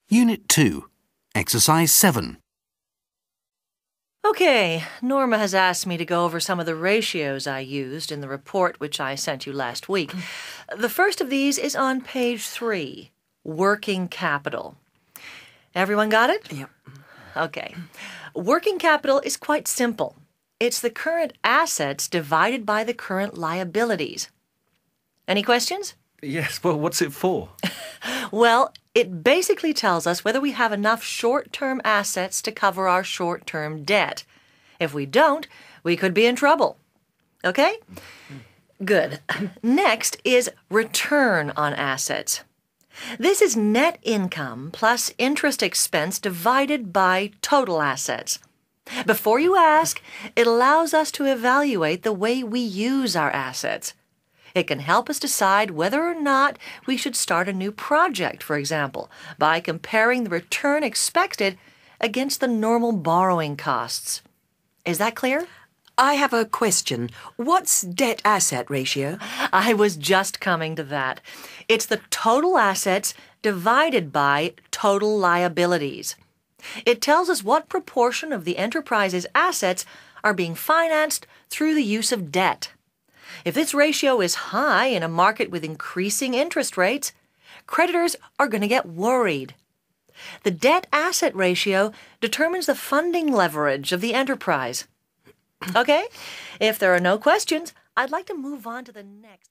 Unit 2, Exercise 7. Okay, Norma has asked me to go over some of the ratios I used in the report which I sent you last week. The first of these is on page 3, working capital. Everyone got it? Yep. Okay. Working capital is quite simple. It's the current assets divided by the current liabilities. Any questions? Yes, well, what's it for? Well, it basically tells us whether we have enough short-term assets to cover our short-term debt. If we don't, we could be in trouble. Okay? Good. Next is return on assets. This is net income plus interest expense divided by total assets. Before you ask, it allows us to evaluate the way we use our assets. It can help us decide whether or not we should start a new project, for example, by comparing the return expected against the normal borrowing costs. Is that clear? I have a question. What's debt-asset ratio? I was just coming to that. It's the total assets divided by total liabilities. It tells us what proportion of the enterprise's assets are being financed through the use of debt. If this ratio is high in a market with increasing interest rates, creditors are going to get worried. The debt-asset ratio determines the funding leverage of the enterprise. Okay? If there are no questions, I'd like to move on to the next